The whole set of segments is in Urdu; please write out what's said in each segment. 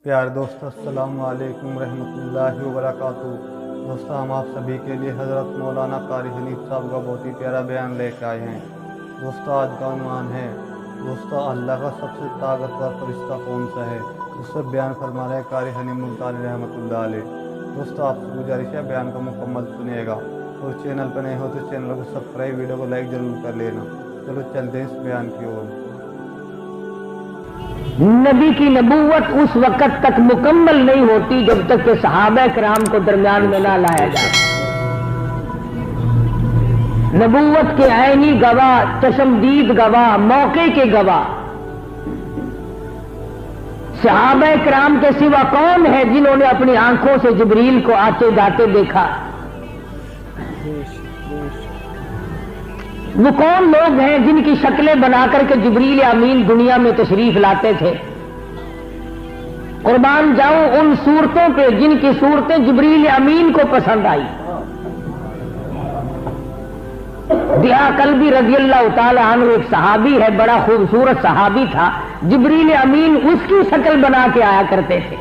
پیارے دوستو السلام علیکم ورحمۃ اللہ وبرکاتہ۔ دوستو ہم آپ سبھی کے لیے حضرت مولانا قاری حنیف صاحب کا بہت ہی پیارا بیان لے کے آئے ہیں۔ دوستو آج کا عنوان ہے اللہ کا سب سے طاقتور فرشتہ کون سا ہے، اس پر بیان فرما رہے قاری حنیف ملتانی رحمۃ اللہ علیہ۔ دوستو آپ سے گزارش ہے بیان کو مکمل سنیے گا، اور چینل پر نئے ہو تو چینل کو سبسکرائب، ویڈیو کو لائک ضرور کر لینا۔ چلو چلتے ہیں اس بیان کی اور۔ نبی کی نبوت اس وقت تک مکمل نہیں ہوتی جب تک کہ صحابہ کرام کو درمیان میں نہ لایا جائے۔ نبوت کے عینی گواہ، چشمدید گواہ، موقع کے گواہ صحابہ کرام کے سوا کون ہے جنہوں نے اپنی آنکھوں سے جبریل کو آتے جاتے دیکھا؟ وہ کون لوگ ہیں جن کی شکلیں بنا کر کے جبریل امین دنیا میں تشریف لاتے تھے؟ قربان جاؤں ان صورتوں پہ جن کی صورتیں جبریل امین کو پسند آئی۔ دیا کلبی رضی اللہ تعالی عنہ ایک صحابی ہے، بڑا خوبصورت صحابی تھا، جبریل امین اس کی شکل بنا کے آیا کرتے تھے۔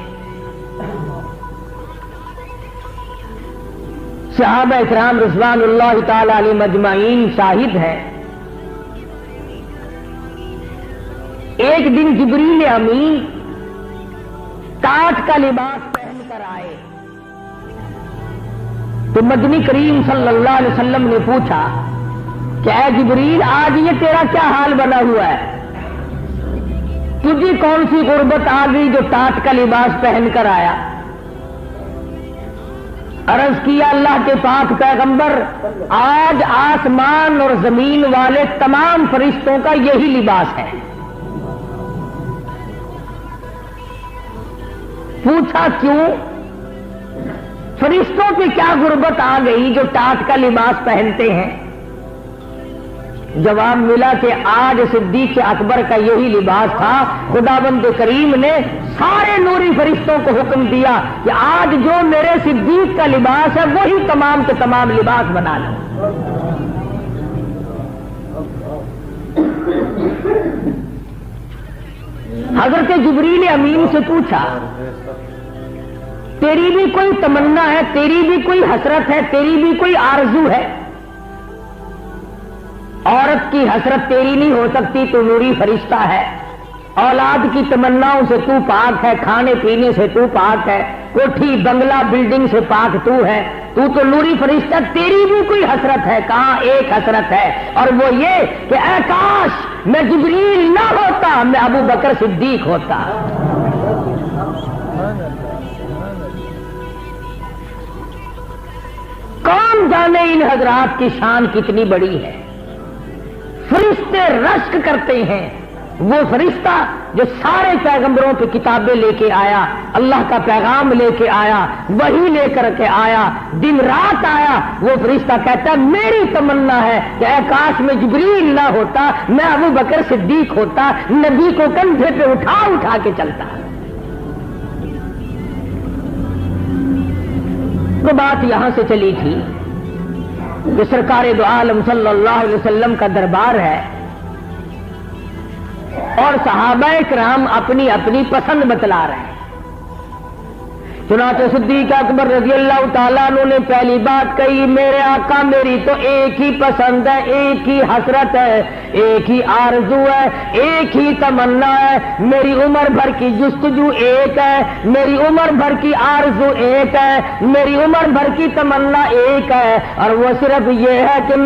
صحابہ اکرام رضوان اللہ تعالی علیہ مجمعین شاہد ہیں۔ ایک دن جبریل امین ٹاٹ کا لباس پہن کر آئے تو مدنی کریم صلی اللہ علیہ وسلم نے پوچھا کہ اے جبریل، آج یہ تیرا کیا حال بنا ہوا ہے؟ تجھے کون سی غربت آ گئی جو ٹاٹ کا لباس پہن کر آیا؟ عرض کیا اللہ کے پاک پیغمبر، آج آسمان اور زمین والے تمام فرشتوں کا یہی لباس ہے۔ پوچھا کیوں؟ فرشتوں پہ کیا غربت آ گئی جو ٹاٹ کا لباس پہنتے ہیں؟ جواب ملا کہ آج صدیق اکبر کا یہی لباس تھا۔ خداوند کریم نے سارے نوری فرشتوں کو حکم دیا کہ آج جو میرے صدیق کا لباس ہے وہی تمام کے تمام لباس بنا لو۔ حضرت جبریل امین سے پوچھا، تیری بھی کوئی تمنا ہے، تیری بھی کوئی حسرت ہے، تیری بھی کوئی آرزو ہے؟ عورت کی حسرت تیری نہیں ہو سکتی، تو نوری فرشتہ ہے۔ اولاد کی تمناؤں سے تو پاک ہے، کھانے پینے سے تو پاک ہے، کوٹھی بنگلہ بلڈنگ سے پاک تو ہے، تو نوری فرشتہ، تیری بھی کوئی حسرت ہے؟ کہاں ایک حسرت ہے، اور وہ یہ کہ اے کاش میں جبریل نہ ہوتا، میں ابو بکر صدیق ہوتا۔ کون جانے ان حضرات کی شان کتنی بڑی ہے۔ فرشتے رشک کرتے ہیں، وہ فرشتہ جو سارے پیغمبروں پہ کتابیں لے کے آیا، اللہ کا پیغام لے کے آیا، وہی لے کر کے آیا، دن رات آیا، وہ فرشتہ کہتا ہے میری تمنا ہے کہ اے کاش میں جبریل نہ ہوتا، میں ابو بکر صدیق ہوتا، نبی کو کندھے پہ اٹھا اٹھا کے چلتا۔ تو بات یہاں سے چلی تھی کہ سرکار دو عالم صلی اللہ علیہ وسلم کا دربار ہے، اور صحابہ کرام اپنی اپنی پسند بتلا رہے ہیں۔ چنانچہ صدیق اکبر رضی اللہ تعالیٰ عنہ نے پہلی بات کہی، میرے آقا میری تو ایک ہی پسند ہے، ایک ہی حسرت ہے، ایک ہی آرزو ہے، ایک ہی تمنا ہے، میری عمر بھر کی جستجو ایک ہے، میری عمر بھر کی آرزو ایک ہے، میری عمر بھر کی تمنا ایک ہے، اور وہ صرف یہ ہے کہ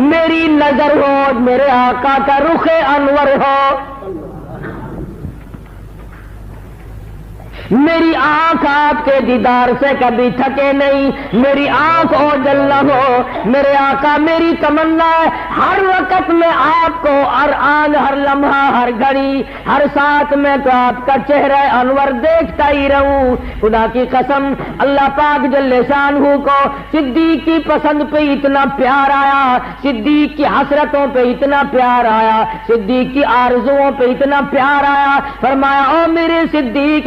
میری نظر ہو، میرے آقا کا رخ انور ہو، میری آنکھ آپ کے دیدار سے کبھی تھکے نہیں، میری آنکھ اوجل نہ ہو، میرے آقا میری تمنا ہے ہر وقت میں آپ کو، ہر آن، ہر لمحہ، ہر گھڑی، ہر ساتھ میں تو آپ کا چہرہ انور دیکھتا ہی رہوں۔ خدا کی قسم اللہ پاک جل شانہ کو صدیق کی پسند پہ اتنا پیار آیا، صدیق کی حسرتوں پہ اتنا پیار آیا، صدیق کی آرزوؤں پہ اتنا پیار آیا، فرمایا او میرے صدیق،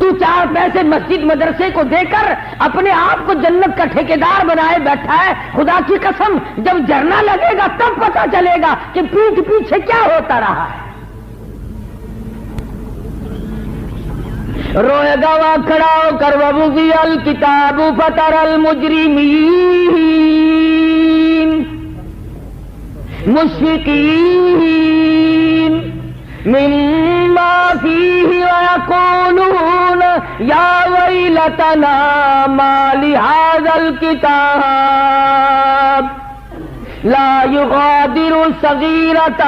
تو 4 پیسے مسجد مدرسے کو دے کر اپنے آپ کو جنت کا ٹھیکیدار بنائے بیٹھا ہے. خدا کی قسم جب جھرنا لگے گا تب پتا چلے گا کہ پیٹھ پیچھے کیا ہوتا رہا ہے. روئے گا وہاں کھڑا ہو کر وَوُضِعَ الْكِتَابُ فَتَرَى الْمُجْرِمِينَ مُشْفِقِينَ مِمَّا فِيهِ وَيَقُولُونَ يَا وَيْلَتَنَا مَا لِهَذَا الْكِتَابِ لا يغادر صغيرة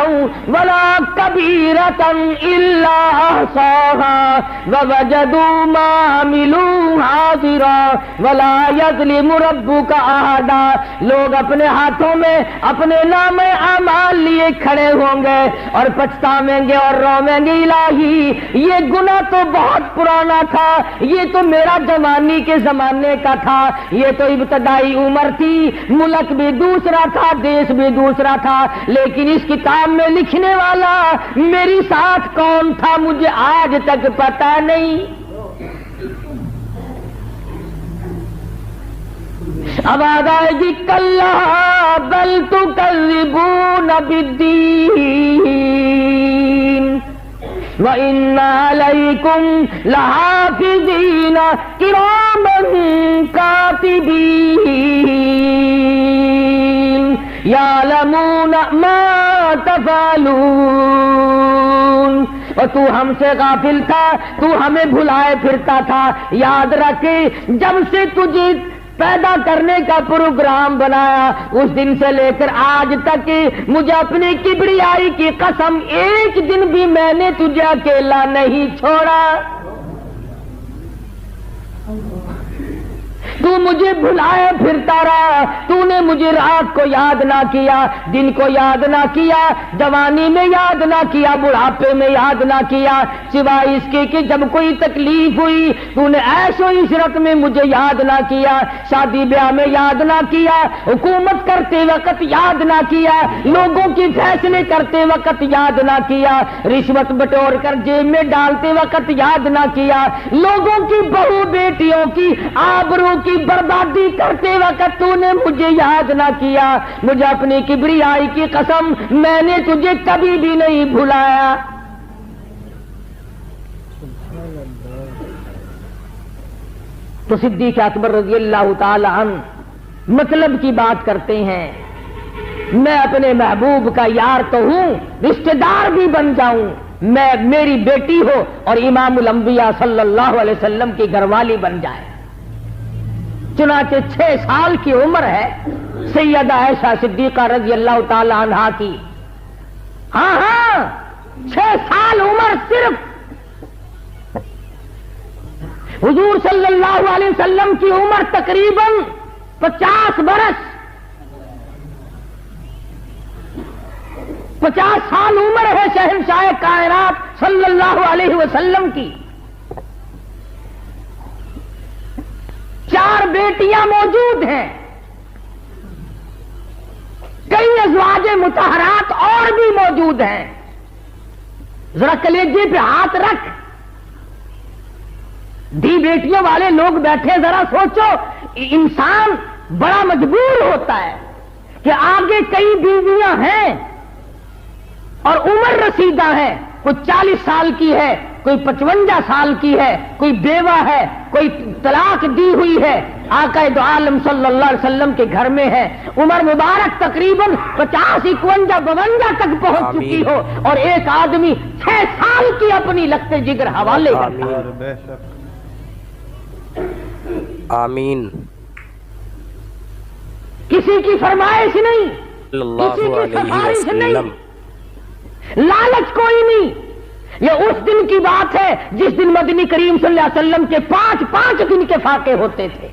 ولا كبيرة إلا أحصاها ووجدوا ما عملوا حاضرا ولا يظلم ربك أحدا. لوگ اپنے ہاتھوں میں اپنے نام اعمال لیے کھڑے ہوں گے اور پچھتاویں گے اور رویں گے الہی یہ گناہ تو بہت پرانا تھا, یہ تو میرا جوانی کے زمانے کا تھا, یہ تو ابتدائی عمر تھی, ملک بھی دوسرا تھا, دیش بھی دوسرا تھا, لیکن اس کتاب میں لکھنے والا میری ساتھ کون تھا مجھے آج تک پتا نہیں. اب آئے گی کلا بل تکذبون بالدین وَإِنَّ عَلَيْكُمْ لَحَافِظِينَ كِرَامًا كَاتِبِينَ يَعْلَمُونَ مَا تَفْعَلُونَ. اور تو ہم سے غافل تھا, تو ہمیں بھلائے پھرتا تھا. یاد رکھ جب سے تجھے پیدا کرنے کا پروگرام بنایا اس دن سے لے کر آج تک مجھے اپنی کبریائی کی قسم ایک دن بھی میں نے تجھے اکیلا نہیں چھوڑا. تو مجھے بھلائے پھرتا رہا, تو نے مجھے رات کو یاد نہ کیا, دن کو یاد نہ کیا, جوانی میں یاد نہ کیا, بڑھاپے میں یاد نہ کیا, سوائے اس کے کہ جب کوئی تکلیف ہوئی تو نے عیش و عشرت میں مجھے یاد نہ کیا, شادی بیاہ میں یاد نہ کیا, حکومت کرتے وقت یاد نہ کیا, لوگوں کی فیصلے کرتے وقت یاد نہ کیا, رشوت بٹور کر جیب میں ڈالتے وقت یاد نہ کیا, لوگوں کی بہو بیٹیوں کی آبرو کی بربادی کرتے وقت تو نے مجھے یاد نہ کیا. مجھے اپنی کبریائی کی قسم میں نے تجھے کبھی بھی نہیں بھلایا. تو صدیق اکبر رضی اللہ تعالی عنہ مطلب کی بات کرتے ہیں, میں اپنے محبوب کا یار تو ہوں, رشتہ دار بھی بن جاؤں, میں میری بیٹی ہو اور امام الانبیاء صلی اللہ علیہ وسلم کی گھر والی بن جائے. چنانچہ 6 سال کی عمر ہے سیدہ عائشہ صدیقہ رضی اللہ تعالی عنہا کی. ہاں 6 سال عمر صرف. حضور صلی اللہ علیہ وسلم کی عمر تقریباً 50 برس, 50 سال عمر ہے شہنشاہ کائنات صلی اللہ علیہ وسلم کی. 4 بیٹیاں موجود ہیں, کئی ازواج مطہرات اور بھی موجود ہیں. ذرا کلیجے پہ ہاتھ رکھ, دی بیٹیوں والے لوگ بیٹھے, ذرا سوچو انسان بڑا مجبور ہوتا ہے کہ آگے کئی بیویاں ہیں اور عمر رسیدہ ہے, کوئی 40 سال کی ہے, کوئی 55 سال کی ہے, کوئی بیوہ ہے, کوئی طلاق دی ہوئی ہے, آقا دو عالم صلی اللہ علیہ وسلم کے گھر میں ہے, عمر مبارک تقریباً 50 51 52 تک پہنچ چکی ہو, اور ایک آدمی 6 سال کی اپنی لگتے جگر حوالے کرتا ہے. آمین. کسی کی فرمائش نہیں, کسی کی سفارش نہیں, لالچ کوئی نہیں. یہ اس دن کی بات ہے جس دن مدنی کریم صلی اللہ علیہ وسلم کے 5 دن کے فاقے ہوتے تھے.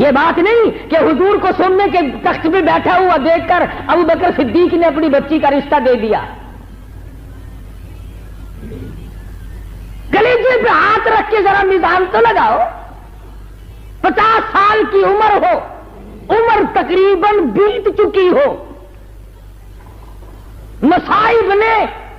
یہ بات نہیں کہ حضور کو سننے کے تخت پہ بیٹھا ہوا دیکھ کر ابو بکر صدیق نے اپنی بچی کا رشتہ دے دیا. کلیجے پہ ہاتھ رکھ کے ذرا میزان تو لگاؤ. 50 سال کی عمر ہو, عمر تقریباً بیت چکی ہو, مصائب نے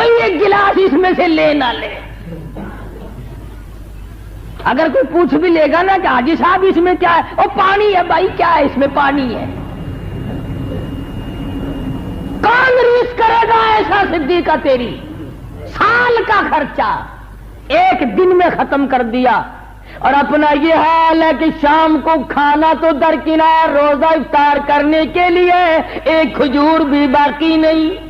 کوئی ایک گلاس اس میں سے لے نہ لے. اگر کوئی پوچھ بھی لے گا نا کہ حاجی صاحب اس میں کیا ہے, وہ پانی ہے بھائی, کیا ہے اس میں, پانی ہے. کون ریس کرے گا ایسا صدیقہ, تیری سال کا خرچہ ایک دن میں ختم کر دیا. اور اپنا یہ حال ہے کہ شام کو کھانا تو درکنار, روزہ افطار کرنے کے لیے ایک کھجور بھی باقی نہیں.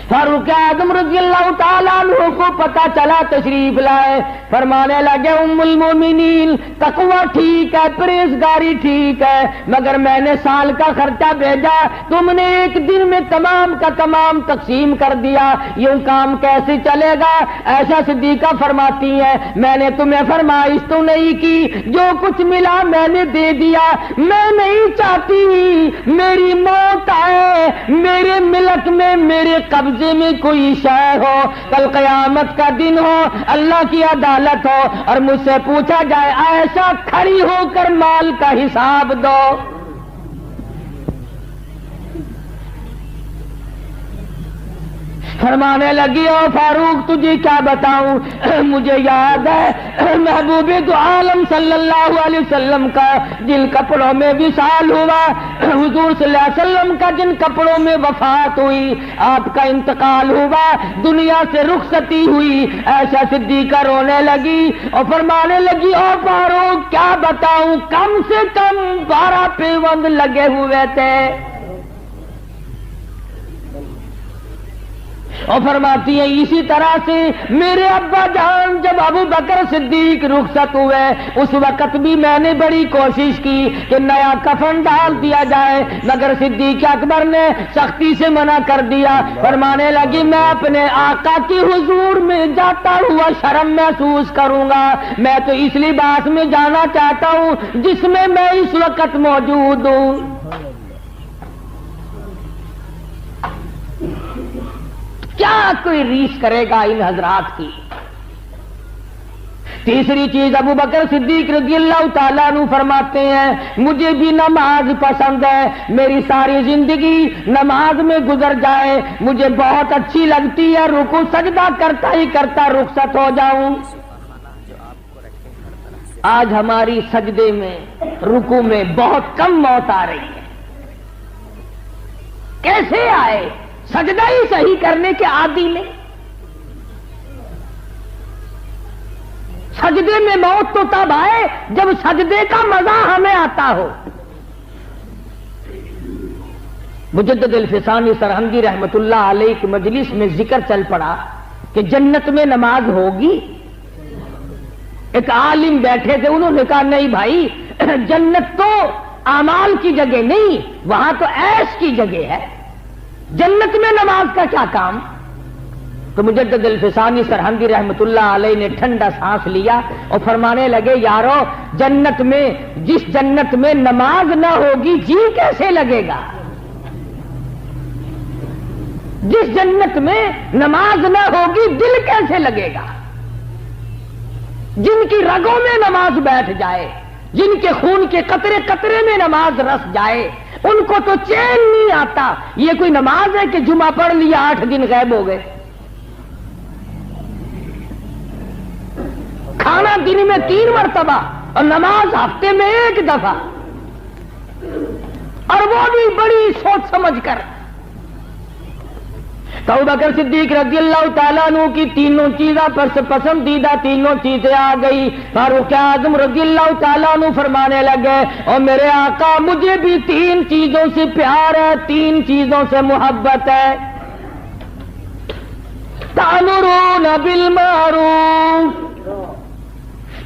فاروق اعظم رضی اللہ تعالیٰ عنہ کو پتا چلا, تشریف لائے, فرمانے لگے ام المومنین تقوی ٹھیک ہے, پرہیزگاری ٹھیک ہے, مگر میں نے سال کا خرچہ بھیجا, تم نے ایک دن میں تمام کا تمام تقسیم کر دیا, یوں کام کیسے چلے گا؟ ایسا صدیقہ فرماتی ہے میں نے تمہیں فرمائش تو نہیں کی, جو کچھ ملا میں نے دے دیا. میں نہیں چاہتی میری موت آئے, میرے ملک میں میرے قبض میں کوئی شے ہو, کل قیامت کا دن ہو, اللہ کی عدالت ہو, اور مجھ سے پوچھا جائے ایسا کھڑی ہو کر مال کا حساب دو. فرمانے لگی او فاروق تجھے کیا بتاؤں, مجھے یاد ہے محبوب دو عالم صلی اللہ علیہ وسلم کا جن کپڑوں میں وصال ہوا, حضور صلی اللہ علیہ وسلم کا جن کپڑوں میں وفات ہوئی, آپ کا انتقال ہوا, دنیا سے رخصتی ہوئی. ایسا صدیقہ رونے لگی اور فرمانے لگی او فاروق کیا بتاؤں, کم سے کم 12 پیوند لگے ہوئے تھے. اور فرماتی ہیں اسی طرح سے میرے ابا جان جب ابو بکر صدیق رخصت ہوئے, اس وقت بھی میں نے بڑی کوشش کی کہ نیا کفن ڈال دیا جائے, مگر صدیق اکبر نے سختی سے منع کر دیا. فرمانے لگی میں اپنے آقا کی حضور میں جاتا ہوا شرم محسوس کروں گا, میں تو اس لباس میں جانا چاہتا ہوں جس میں میں اس وقت موجود ہوں. کیا کوئی ریس کرے گا ان حضرات کی؟ تیسری چیز ابو بکر صدیق رضی اللہ تعالیٰ عنہ فرماتے ہیں مجھے بھی نماز پسند ہے, میری ساری زندگی نماز میں گزر جائے, مجھے بہت اچھی لگتی ہے, رکوع سجدہ کرتا ہی کرتا رخصت ہو جاؤں. آج ہماری سجدے میں رکوع میں بہت کم موت آ رہی ہے. کیسے آئے؟ سجدہ ہی صحیح کرنے کے عادی میں. سجدے میں موت تو تب آئے جب سجدے کا مزہ ہمیں آتا ہو. مجدد الفسانی سرہندی رحمت اللہ علیہ کی مجلس میں ذکر چل پڑا کہ جنت میں نماز ہوگی. ایک عالم بیٹھے تھے, انہوں نے کہا نہیں بھائی, جنت تو اعمال کی جگہ نہیں, وہاں تو عیش کی جگہ ہے, جنت میں نماز کا کیا کام؟ تو مجدد الفسانی سرہندی رحمت اللہ علیہ نے ٹھنڈا سانس لیا اور فرمانے لگے یارو, جنت میں جس جنت میں نماز نہ ہوگی جی کیسے لگے گا؟ جس جنت میں نماز نہ ہوگی دل کیسے لگے گا؟ جن کی رگوں میں نماز بیٹھ جائے, جن کے خون کے قطرے قطرے میں نماز رس جائے, ان کو تو چین نہیں آتا. یہ کوئی نماز ہے کہ جمعہ پڑھ لیا 8 دن غائب ہو گئے؟ کھانا دن میں 3 مرتبہ اور نماز ہفتے میں 1 دفعہ, اور وہ بھی بڑی سوچ سمجھ کر. تو ابو بکر صدیق رضی اللہ تعالیٰ عنہ کی تینوں چیزیں پر سے پسندیدہ تینوں چیزیں آ گئی. فاروق اعظم رضی اللہ تعالیٰ عنہ فرمانے لگے اور میرے آقا مجھے بھی 3 چیزوں سے پیار ہے, 3 چیزوں سے محبت ہے. تأمرون بالمعروف,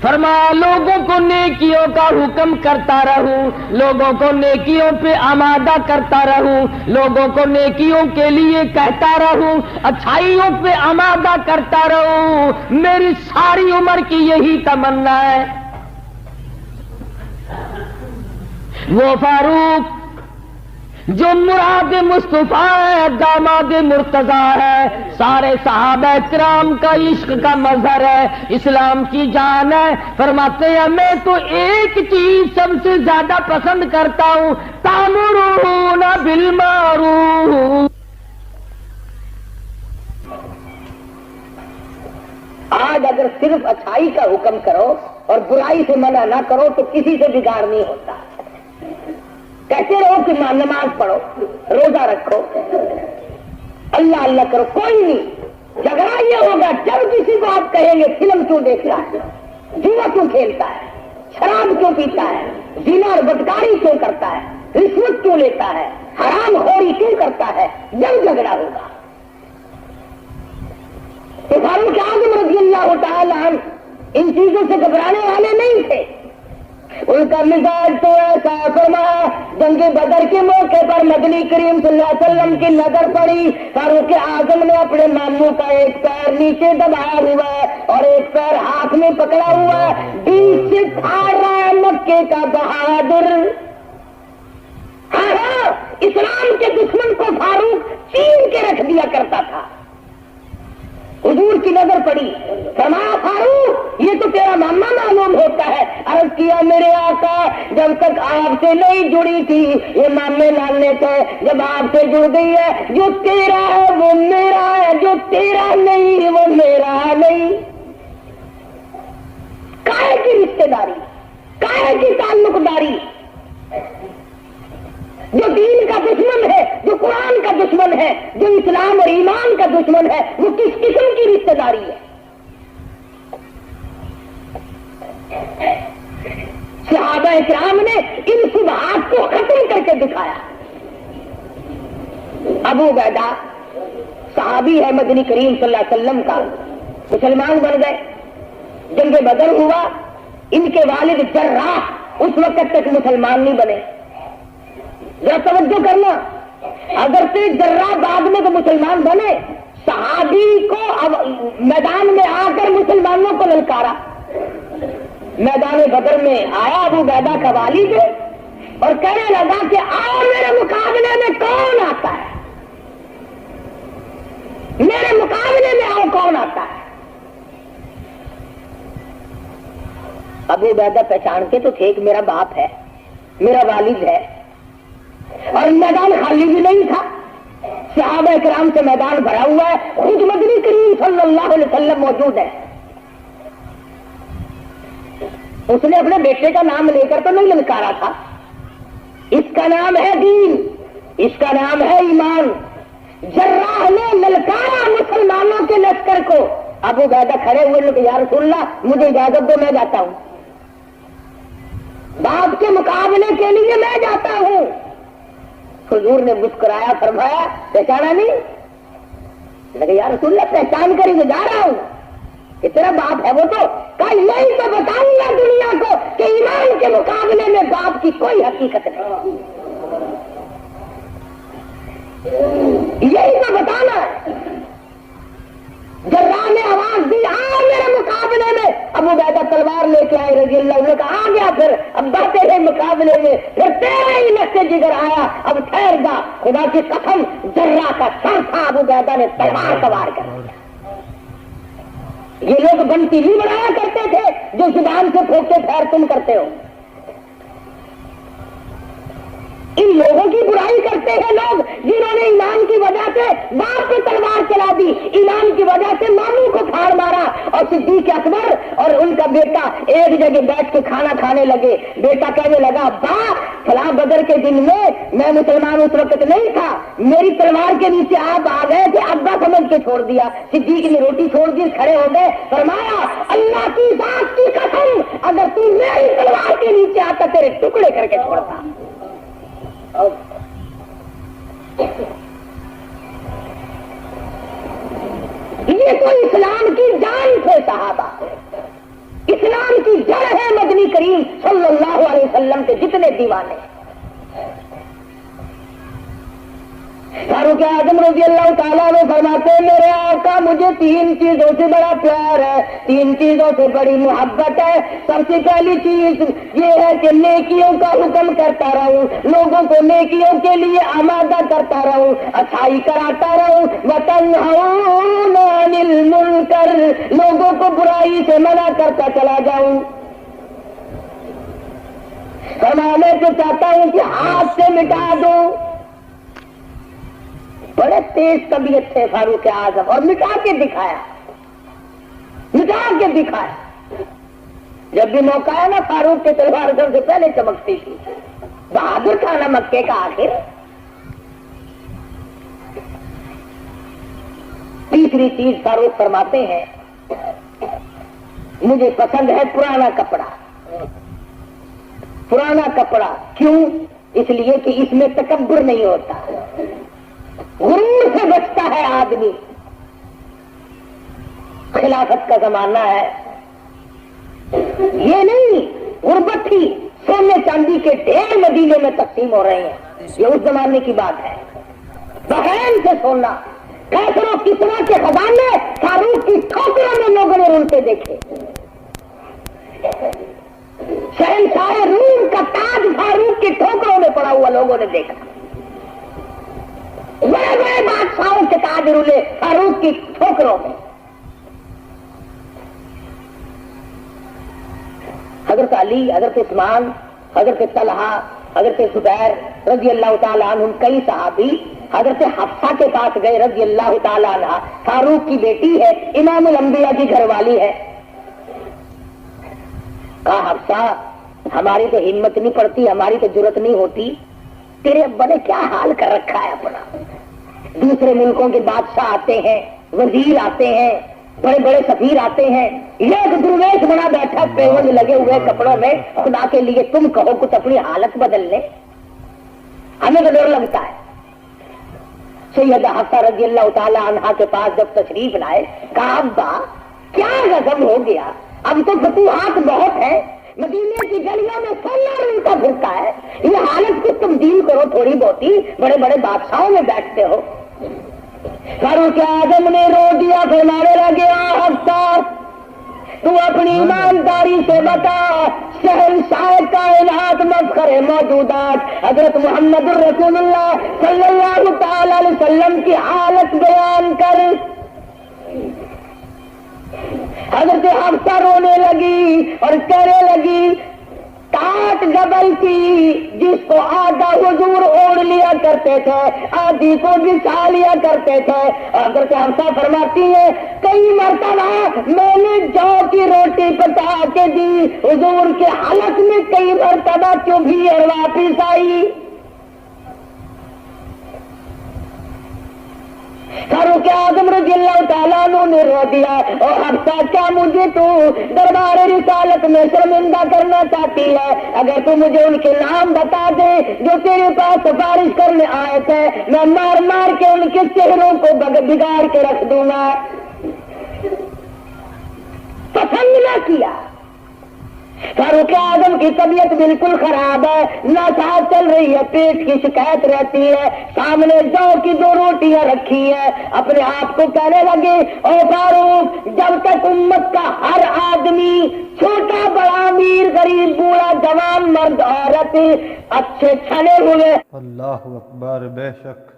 فرمایا لوگوں کو نیکیوں کا حکم کرتا رہوں, لوگوں کو نیکیوں پہ آمادہ کرتا رہوں, لوگوں کو نیکیوں کے لیے کہتا رہوں, اچھائیوں پہ آمادہ کرتا رہوں. میری ساری عمر کی یہی تمنا ہے. وہ فاروق جو مراد مصطفیٰ ہے, داماد مرتضیٰ ہے, سارے صحابہ کرام کا عشق کا مظہر ہے, اسلام کی جان ہے. فرماتے ہیں میں تو ایک چیز سب سے زیادہ پسند کرتا ہوں, تأمرون بالمعروف, آج اگر صرف اچھائی کا حکم کرو اور برائی سے منع نہ کرو تو کسی سے بگاڑ نہیں ہوتا. کہتے رہو کہ نماز پڑھو, روزہ رکھو, اللہ اللہ کرو, کوئی نہیں. جھگڑا یہ ہوگا جب کسی کو آپ کہیں گے فلم کیوں دیکھتا ہے, جوا کیوں کھیلتا ہے, شراب کیوں پیتا ہے, زنا اور بدکاری کیوں کرتا ہے, رشوت کیوں لیتا ہے, حرام خوری کیوں کرتا ہے, جب جھگڑا ہوگا. تو فاروق اعظم رضی اللہ تعالی عنہ ان چیزوں سے گھبرانے والے نہیں تھے. ان کا مزاج تو ایسا فرمایا, جنگ بدر کے موقع پر مدنی کریم صلی اللہ علیہ وسلم کی نظر پڑی. فاروق اعظم نے اپنے ماموں کا ایک پیر نیچے دبایا ہوا ہے اور ایک پیر ہاتھ میں پکڑا ہوا ہے, بیچ سے پھاڑ رہا ہے مکے کا بہادر. ہاں, اسلام کے دشمن کو فاروق چین کے رکھ دیا کرتا تھا. حضور کی نظر پڑی, فرمایا فاروق یہ تو تیرا ماما معلوم ہوتا ہے. عرض کیا میرے آقا جب تک آپ سے نہیں جڑی تھی یہ مامے نانے تھے, جب آپ سے جڑ گئی ہے جو تیرا ہے وہ میرا ہے, جو تیرا نہیں وہ میرا نہیں. کائے کی رشتے داری, کائے کی تعلق داری. جو دین کا دشمن ہے, جو قرآن کا دشمن ہے, جو اسلام اور ایمان کا دشمن ہے, وہ کس قسم کی رشتے داری ہے. صحابہ کرام نے ان شبہات کو ختم کر کے دکھایا. ابو عبیدہ صحابی ہے مدنی کریم صلی اللہ علیہ وسلم کا, مسلمان بن گئے. جنگ بدر ہوا, ان کے والد جراح اس وقت تک مسلمان نہیں بنے. ذرا توجہ کرنا, اگر سے جراح بعد میں تو مسلمان بنے, صحابی کو اب میدان میں آ کر مسلمانوں کو للکارا. میدان بدر میں آیا ابو عبیدہ کا والد اور کہنے لگا کہ آؤ میرے مقابلے میں کون آتا ہے, میرے مقابلے میں آؤ کون آتا ہے. ابو عبیدہ پہچان کے تو تھے کہ میرا باپ ہے, میرا والد ہے, اور میدان خالی بھی نہیں تھا. صحابہ کرام سے میدان بھرا ہوا ہے, خود مدنی کریم صلی اللہ علیہ وسلم موجود ہے. اس نے اپنے بیٹے کا نام لے کر تو نہیں للکارا تھا. اس کا نام ہے دین, اس کا نام ہے ایمان. جراح نے للکارا مسلمانوں کے لشکر کو. ابو عبیدہ کھڑے ہوئے کہ یا رسول اللہ مجھے اجازت دو, میں جاتا ہوں, باپ کے مقابلے کے لیے میں جاتا ہوں. حضور نے مسکرایا, فرمایا پہچانا نہیں؟ لگے یا رسول اللہ پہچان کر ہی جا رہا ہوں کہ تیرا باپ ہے. وہ تو کل نہیں تو بتاؤں گا دنیا کو کہ ایمان کے مقابلے میں باپ کی کوئی حقیقت نہیں. یہی تو بتانا ہے. جراح نے آواز دی آ میرے مقابلے میں. ابو عبیدہ تلوار لے کے آئے رضی اللہ عنہ, آ گیا. پھر اب بڑھتے ہیں مقابلے میں, پھر تیرا ہی نقطے جگر آیا. اب ٹھہر گا, خدا کی قسم جراح کا سر تھا, ابو عبیدہ نے تلوار سوار کر دیا. یہ لوگ بنتی نہیں بنایا کرتے تھے جو زبان سے پھونکتے پھیر تم کرتے ہو. ان لوگوں کی برائی کرتے ہیں لوگ جنہوں نے ایمان کی وجہ سے باپ پہ تلوار چلا دی, ایمان کی وجہ سے ماموں کو پھاڑ مارا. اور صدیق اکبر اور ان کا بیٹا ایک جگہ بیٹھ کے کھانا کھانے لگے. بیٹا کہنے لگا با فلاں بدر کے دن میں مسلمان اس وقت نہیں تھا, میری تلوار کے نیچے آپ آ گئے تھے, ابا سمجھ کے چھوڑ دیا. صدیق نے روٹی چھوڑ دی, کھڑے ہو گئے, فرمایا اللہ کی ذات کی قسم اگر تو میری تلوار کے نیچے آتا تیرے ٹکڑے کر کے چھوڑتا. یہ تو اسلام کی جان تھے صحابہ, اسلام کی جڑ ہے مدنی کریم صلی اللہ علیہ وسلم کے جتنے دیوانے. فاروق اعظم رضی اللہ تعالیٰ میں فرماتے ہیں میرے آقا مجھے 3 چیزوں سے بڑا پیار ہے, 3 چیزوں سے بڑی محبت ہے. سب سے پہلی چیز یہ ہے کہ نیکیوں کا حکم کرتا رہوں, لوگوں کو نیکیوں کے لیے آمادہ کرتا رہوں, اچھائی کراتا رہوں. وَتَنْهَوْنَ عَنِ الْمُنْكَرِ, لوگوں کو برائی سے منع کرتا چلا جاؤں. فرمانے کو چاہتا ہوں کہ ہاتھ سے مٹا دوں. بڑے تیز طبیعت تھے فاروق اعظم اور مٹا کے دکھایا. مٹا کے دکھایا. جب بھی موقع ہے نا فاروق کی تلوار سب سے پہلے چمکتی تھی. بہادر تھا نا مکے کا آخر. تیسری چیز فاروق فرماتے ہیں مجھے پسند ہے پرانا کپڑا. پرانا کپڑا کیوں؟ اس لیے کہ اس میں تکبر نہیں ہوتا, غرور سے بچتا ہے آدمی. خلافت کا زمانہ ہے, یہ نہیں غربت تھی, سونے چاندی کے ڈھیر مدینے میں تقسیم ہو رہے ہیں. یہ اس زمانے کی بات ہے. بہن سے سونا, کیسروں کسرا کے خزانے فاروق کی ٹھوکروں میں لوگوں نے رولتے دیکھے. شہنشاہ روم کا تاج فاروق کی ٹھوکروں میں پڑا ہوا لوگوں نے دیکھا. بڑے بڑے بادشاہوں کے تاج رولے فاروق کی ٹھوکروں میں. حضرت علی, حضرت عثمان, حضرت طلحہ, حضرت زبیر رضی اللہ تعالیٰ عنہ, کئی صحابی حضرت حفصہ کے پاس گئے رضی اللہ تعالیٰ عنہ. فاروق کی بیٹی ہے, امام الانبیاء کی گھر والی ہے. کہا حفصہ ہماری تو ہمت نہیں پڑتی, ہماری تو جرت نہیں ہوتی, تیرے ابا نے کیا حال کر رکھا ہے اپنا. دوسرے ملکوں کے بادشاہ آتے ہیں, وزیر آتے ہیں, بڑے بڑے سفیر آتے ہیں, ایک درویش بنا بیٹھا پیوند لگے ہوئے کپڑوں میں. خدا کے لیے تم کہو کچھ اپنی حالت بدل لے, ہمیں تو ڈر لگتا ہے. سیدہ حفصہ رضی اللہ تعالی عنہا کے پاس جب تشریف لائے, کہا ابا کیا غضب ہو گیا, اب تو فتوحات بہت ہے, مدینے کی گلیوں میں سونا رولتا پھرتا ہے, یہ حالت کو تبدیل کرو تھوڑی بہتی, بڑے بڑے بادشاہوں میں بیٹھتے ہو. فاروق اعظم نے رو دیا, فرمانے لگے حفصہ تو اپنی ایمانداری سے بتا, شہنشاہ کائنات مفخر موجودات حضرت محمد الرسول اللہ صلی اللہ تعالی علیہ وسلم کی حالت بیان کر. حضرت حفصہ رونے لگی اور کہنے لگی کاٹ جبل کی جس کو آدھا حضور اوڑھ لیا کرتے تھے, آدھی کو بچھا لیا کرتے تھے. حضرت حفصہ فرماتی ہے کئی مرتبہ میں نے جو کی روٹی پکا کے دی, حضور کے حلق میں کئی مرتبہ چبھی اور واپس آئی. فاروق اعظم رضی اللہ تعالیٰ عنہ نے رو دیا, اور حفصہ کیا مجھے تو دربار رسالت میں شرمندہ کرنا چاہتی ہے؟ اگر تو مجھے ان کے نام بتا دے جو تیرے پاس سفارش کرنے آئے تھے, میں مار مار کے ان کے چہروں کو بگاڑ کے رکھ دوں گا. پسند نہ کیا. فاروق اعظم کی طبیعت بالکل خراب ہے, ناساز چل رہی ہے, پیٹ کی شکایت رہتی ہے, سامنے جو کی 2 روٹیاں رکھی ہے. اپنے آپ کو کہنے لگے او فاروق جب تک امت کا ہر آدمی, چھوٹا بڑا, امیر غریب, بوڑھا جوان, مرد عورت اچھے چھنے ہوئے, اللہ اکبر, بے شک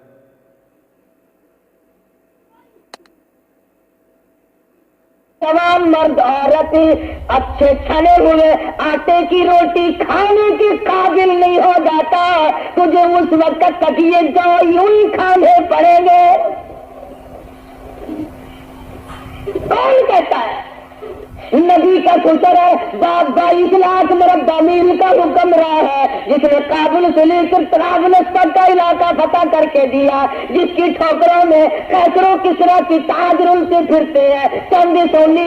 تمام مرد عورت اچھے چھنے ہوئے آٹے کی روٹی کھانے کے قابل نہیں ہو جاتا, تجھے اس وقت تک یہ جو یوں ہی کھانے پڑیں گے. کون کہتا ہے؟ نبی کا شکر ہے, 22 لاکھ مربع میل کا حکم رہا ہے, جس نے کابل سے لے کر طرابلس تک کا علاقہ فتح کر کے دیا, جس کی ٹھوکروں میں کیسروں کسرا کی تاج رلتے پھرتے ہیں, چاندی سونے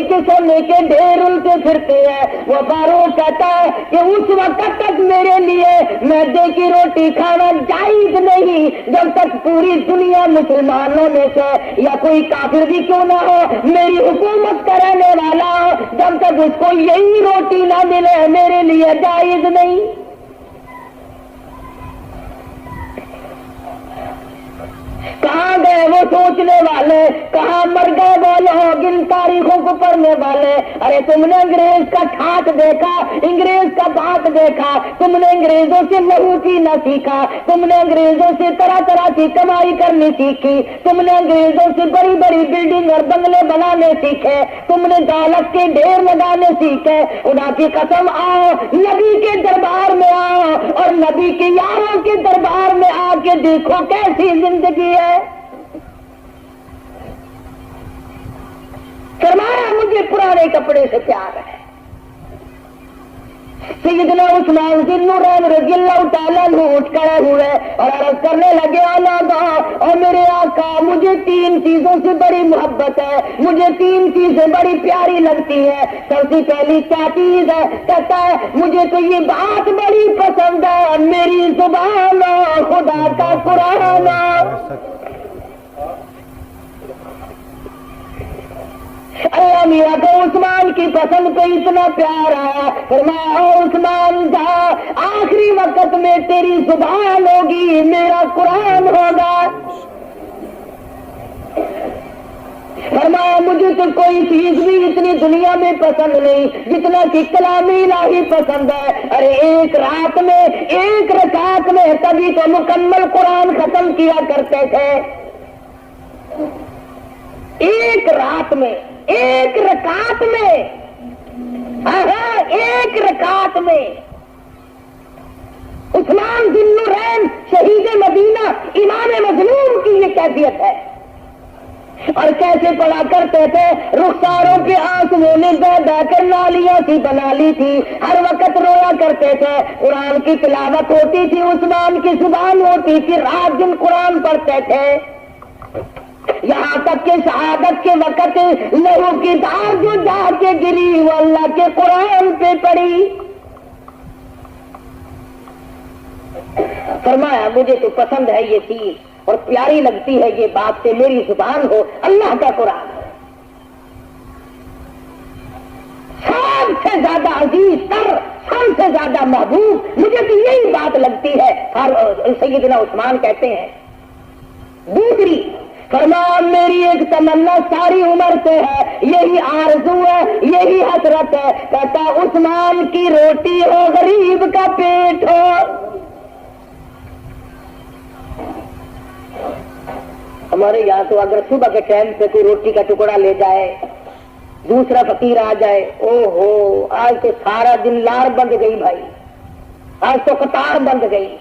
کے ڈھیر رلتے پھرتے ہیں. وہ فاروق کہتا ہے کہ اس وقت تک میرے لیے میدے کی روٹی کھانا جائز نہیں جب تک پوری دنیا مسلمانوں میں سے یا کوئی کافر بھی کیوں نہ ہو, میری حکومت کرنے والا ہو, جب تک اس کو یہی روٹی نہ ملے میرے لیے جائز نہیں. کہاں گئے وہ سوچنے والے, کہاں مر گئے وہ لوگ ان تاریخوں کو پڑھنے والے. ارے تم نے انگریز کا ٹھاٹ دیکھا, انگریز کا بات دیکھا, تم نے انگریزوں سے لہو پینا سیکھا, تم نے انگریزوں سے طرح طرح کی کمائی کرنی سیکھی, تم نے انگریزوں سے بڑی بڑی بلڈنگ اور بنگلے بنانے سیکھے, تم نے دولت کے ڈھیر لگانے سیکھے. خدا کی قسم آؤ نبی کے دربار میں آؤ اور نبی کے یاروں کے دربار میں آ کے دیکھو کیسی زندگی ہے. فرمایا مجھے پرانے کپڑے سے پیار ہے۔ سیدنا عثمان ذوالنورین رضی اللہ تعالیٰ عنہ اٹھ کھڑے ہوئے اور عرض کرنے لگے اعلیٰ اور میرے آقا، مجھے 3 چیزوں سے بڑی محبت ہے، مجھے 3 چیزیں بڑی پیاری لگتی ہے۔ سب سے پہلی کیا چیز ہے؟ کہتا ہے مجھے تو یہ بات بڑی پسند ہے، میری زبان خدا کا قرآن۔ اللہ میرا کو عثمان کی پسند پہ اتنا پیار آیا، فرمایا عثمان جا، آخری وقت میں تیری زبان ہوگی، میرا قرآن ہوگا۔ فرمایا مجھے تو کوئی چیز بھی اتنی دنیا میں پسند نہیں جتنا کہ کلام الہی پسند ہے۔ ارے ایک رات میں 1 رکعت میں تبھی تو مکمل قرآن ختم کیا کرتے تھے، ایک رات میں، 1 رکعت میں، 1 رکعت میں۔ عثمان ذوالنورین شہید مدینہ امام مظلوم کی یہ کیفیت ہے۔ اور کیسے پڑھا کرتے تھے، رخساروں کے آنسوؤں نے بہ بہ کر نالیاں سی بنا لی تھی، ہر وقت رویا کرتے تھے۔ قرآن کی تلاوت ہوتی تھی، عثمان کی زبان ہوتی تھی، رات دن قرآن پڑھتے تھے، یہاں تک کہ شہادت کے وقت لہو کی دھار جو جا کے گری وہ اللہ کے قرآن پہ پڑی۔ فرمایا مجھے تو پسند ہے یہ چیز اور پیاری لگتی ہے یہ بات سے میری زبان ہو اللہ کا قرآن۔ سب سے زیادہ عزیز تر، سب سے زیادہ محبوب مجھے تو یہی بات لگتی ہے، سیدنا عثمان کہتے ہیں۔ دوسری فرمایا میری ایک تمنا ساری عمر سے ہے، یہی آرزو ہے، یہی حسرت ہے، کہتا عثمان کی روٹی ہو، غریب کا پیٹ ہو۔ ہمارے یہاں تو اگر صبح کے ٹائم پہ کوئی روٹی کا ٹکڑا لے جائے، دوسرا فقیر آ جائے، او ہو آج تو سارا دن لار بند گئی بھائی، آج تو قطار بند گئی۔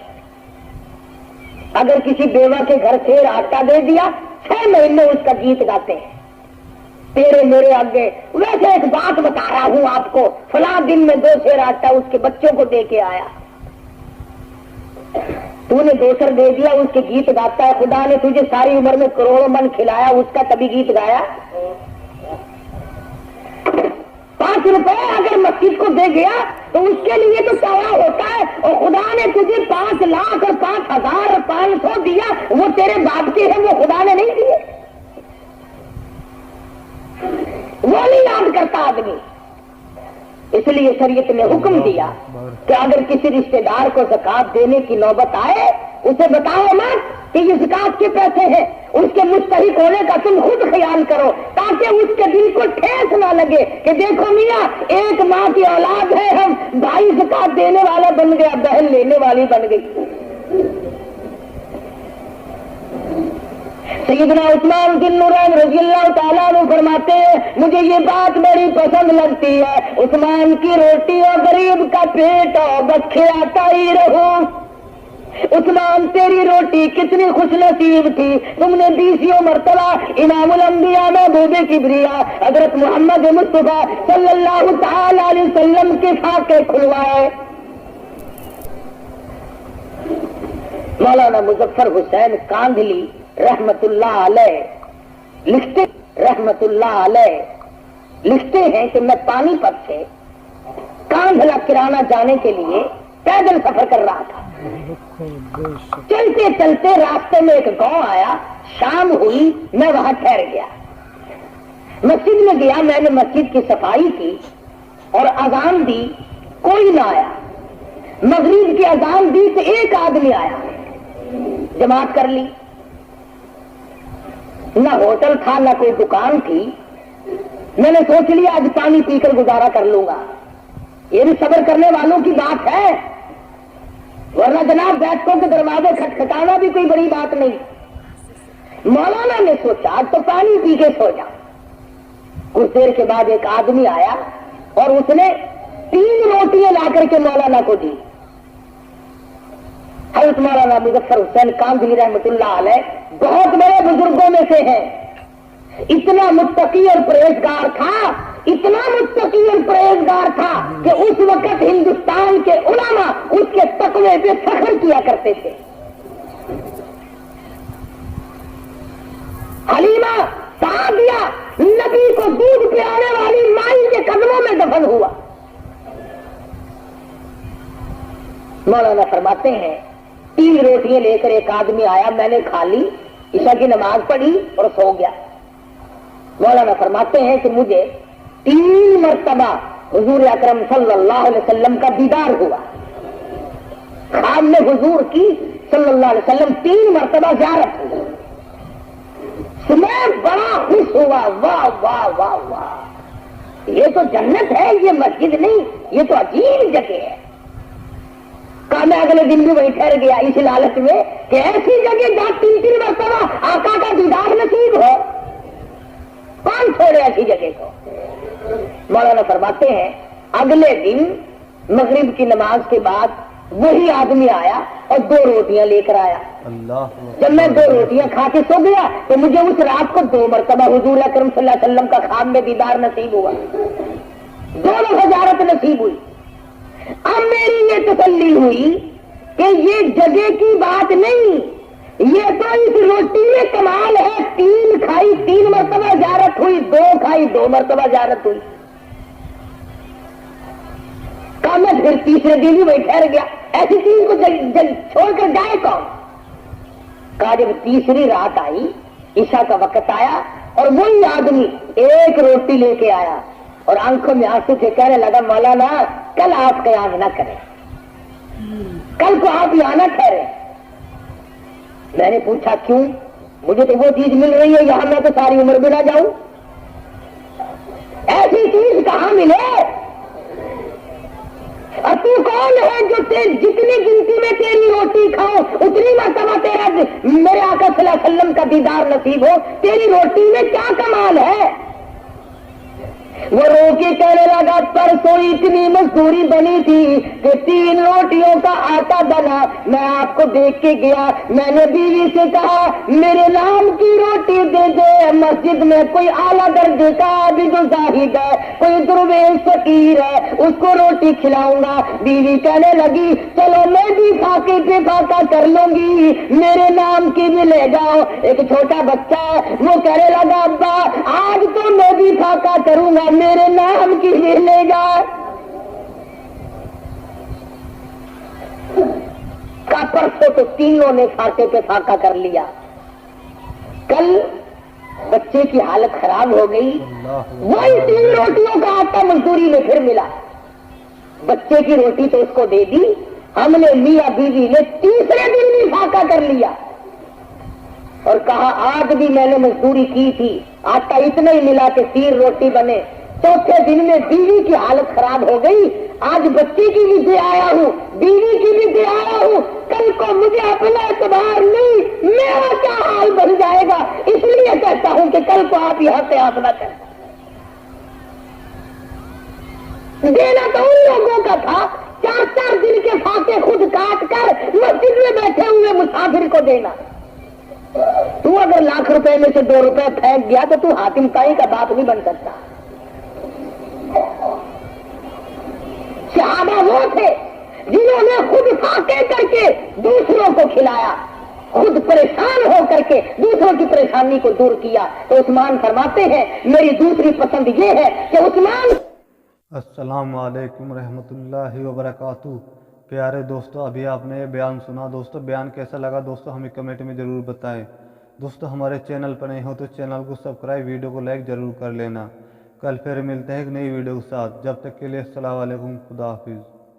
اگر کسی بیوہ کے گھر سے آٹا دے دیا، 6 مہینے اس کا گیت گاتے ہیں تیرے میرے آگے۔ ویسے ایک بات بتا رہا ہوں آپ کو، فلاں دن میں 2 سیر آٹا اس کے بچوں کو دے کے آیا، تو نے 2 سر دے دیا، اس کے گیت گاتا ہے۔ خدا نے تجھے ساری عمر میں کروڑوں من کھلایا، اس کا کبھی گیت گایا؟ 5 روپے اگر مسجد کو دے گیا تو اس کے لیے تو سوا ہوتا ہے، اور خدا نے تجھے 5 لاکھ اور 5,000 اور 500 دیا، وہ تیرے باپ کے ہیں، وہ خدا نے نہیں دیے، وہ نہیں یاد کرتا آدمی۔ اس لیے شریعت نے حکم دیا کہ اگر کسی رشتے دار کو زکات دینے کی نوبت آئے، اسے بتاؤ مت کہ یہ زکات کے پیسے ہیں، اس کے مستحق ہونے کا تم خود خیال کرو، تاکہ اس کے دل کو ٹھیس نہ لگے کہ دیکھو میاں ایک ماں کی اولاد ہے، ہم بھائی زکات دینے والا بن گیا، بہن لینے والی بن گئی۔ سیدنا عثمان ذوالنورین رضی اللہ تعالیٰ عنہ فرماتے ہیں مجھے یہ بات بڑی پسند لگتی ہے، عثمان کی روٹی اور غریب کا پیٹ اور بس کھلاتا ہی رہوں۔ عثمان تیری روٹی کتنی خوش نصیب تھی، تم نے 20 مرتبہ امام الانبیاء محبوب کبریا حضرت محمد مصطفیٰ صلی اللہ تعالی علیہ وسلم کے فاقے کھلوائے۔ مولانا مظفر حسین کاندھلی رحمت اللہ علیہ لکھتے ہیں کہ میں پانی پت سے کاندھلا کرانا جانے کے لیے پیدل سفر کر رہا تھا، چلتے چلتے راستے میں ایک گاؤں آیا، شام ہوئی، میں وہاں ٹھہر گیا، مسجد میں گیا، میں نے مسجد کی صفائی کی اور اذان دی، کوئی نہ آیا۔ مغرب کی اذان دی تو ایک آدمی آیا، جماعت کر لی، نہ ہوٹل تھا نہ کوئی دکان تھی، میں نے سوچ لیا آج پانی پی کر گزارا کر لوں گا، یہ بھی صبر کرنے والوں کی بات ہے، ورنہ جناب بیٹھکوں کے دروازے کھٹکھٹانا بھی کوئی بڑی بات نہیں۔ مولانا نے سوچا آج تو پانی پی کے سو جا۔ کچھ دیر کے بعد ایک آدمی آیا اور اس نے 3 روٹیاں لا کر کے مولانا کو دی۔ حضرت مولانا مظفر حسین کاندھلی رحمت اللہ علیہ بہت بڑے بزرگوں میں سے ہیں، اتنا متقی اور پرہیزگار تھا، اتنا متقی اور پرہیزگار تھا کہ اس وقت ہندوستان کے علماء اس کے تقوی پہ فخر کیا کرتے تھے. حلیمہ سعدیہ نبی کو دودھ پلانے والی مائی کے قدموں میں دفن ہوا. مولانا فرماتے ہیں 3 روٹیاں لے کر ایک آدمی آیا, میں نے کھا لی, عشاء کی نماز پڑھی اور سو گیا. مولانا فرماتے ہیں کہ مجھے 3 مرتبہ حضور اکرم صلی اللہ علیہ وسلم کا دیدار ہوا. خواب میں حضور کی صلی اللہ علیہ وسلم 3 مرتبہ زیارت ہوئی. میں بڑا خوش ہوا, واہ واہ واہ واہ, یہ تو جنت ہے, یہ مسجد نہیں, یہ تو عجیب جگہ ہے. کہا میں اگلے دن بھی وہیں ٹھہر گیا اس لالچ میں کہ ایسی جگہ جہاں 3 مرتبہ آقا کا دیدار نصیب ہو, کون چھوڑے ایسی جگہ کو. مولانا فرماتے ہیں اگلے دن مغرب کی نماز کے بعد وہی آدمی آیا اور 2 روٹیاں لے کر آیا. جب میں 2 روٹیاں کھا کے سو گیا تو مجھے اس رات کو 2 مرتبہ حضور اکرم صلی اللہ علیہ وسلم کا خواب میں دیدار نصیب ہوا, 2 زیارت نصیب ہوئی. اب میری یہ تسلی ہوئی کہ یہ جگہ کی بات نہیں, یہ تو اس روٹی میں کمال ہے. 3 کھائی 3 مرتبہ زیارت ہوئی, 2 کھائی 2 مرتبہ زیارت ہوئی. کہا میں پھر تیسرے دن ہی وہی ٹھہر گیا, ایسی چیز کو چھوڑ کر جائے کون. کہا جب تیسری رات آئی, عشاء کا وقت آیا اور وہی آدمی 1 روٹی لے کے آیا اور آنکھوں میں آنسو سے کہنے لگا مولانا کل آپ قیام نہ کریں, کل کو آپ یہاں نہ ٹھہرے. میں نے پوچھا کیوں؟ مجھے تو وہ چیز مل رہی ہے یہاں میں تو ساری عمر بھی نہ جاؤں. ایسی چیز کہاں ملے؟ اور تو کون ہے جو جتنی گنتی میں تیری روٹی کھاؤ اتنی مرتبہ تیرا میرے آقا صلی اللہ علیہ وسلم کا دیدار نصیب ہو؟ تیری روٹی میں کیا کمال ہے؟ وہ رو کے کہنے لگا پرسوں اتنی مزدوری بنی تھی کہ 3 روٹیوں کا آٹا بنا. میں آپ کو دیکھ کے گیا, میں نے بیوی سے کہا میرے نام کی روٹی دے دے. مسجد میں کوئی اعلیٰ درجے کا عابد و زاہد ہے, کوئی درویش فقیر ہے, اس کو روٹی کھلاؤں گا. بیوی کہنے لگی چلو میں بھی فاقے پہ فاقہ کر لوں گی, میرے نام کی بھی لے جاؤ. ایک چھوٹا بچہ ہے, وہ کہنے لگا ابا آج تو میں بھی فاقہ کروں گا, میرے نام کی بھی لے جا. کا پرسوں تو تینوں نے فاقے پہ فاقہ کر لیا. کل بچے کی حالت خراب ہو گئی, وہی 3 روٹیوں کا آٹا مزدوری میں پھر ملا. بچے کی روٹی تو اس کو دے دی, ہم نے میاں بیوی نے تیسرے دن بھی فاقہ کر لیا اور کہا آج بھی میں نے مزدوری کی تھی, آٹا اتنا ہی ملا کہ 3 روٹی بنے. چوتھے دن میں بیوی کی حالت خراب ہو گئی, آج بچے کی بھی دے آیا ہوں, بیوی کی بھی دے آیا ہوں, کل کو مجھے اپنا اعتبار نہیں, میرا کیا حال بن جائے گا. اس لیے کہتا ہوں کہ کل کو آپ یہاں سے آپ نہ کریں. دینا تو ان لوگوں کا تھا 4 دن کے فاقے خود کاٹ کر مسجد میں بیٹھے ہوئے مسافر کو دینا. تو اگر لاکھ روپے میں سے 2 روپے پھینک گیا تو حاتم تائی کا باپ نہیں بن سکتا. صحابہ وہ تھے جنہوں نے خود فاقے کر کے دوسروں کو کھلایا, خود پریشان ہو کر کے دوسروں کی پریشانی کو دور کیا. تو عثمان فرماتے ہیں میری دوسری پسند یہ ہے کہ عثمان. السلام علیکم رحمۃ اللہ وبرکاتہ. پیارے دوستو, ابھی آپ نے یہ بیان سنا. دوستو بیان کیسا لگا دوستو ہمیں کمنٹ میں ضرور بتائیں. دوستو ہمارے چینل پر نہیں ہو تو چینل کو سبسکرائب, ویڈیو کو لائک ضرور کر لینا. کل پھر ملتے ہیں ایک نئی ویڈیو کے ساتھ. جب تک کے لیے السلام علیکم, خدا حافظ.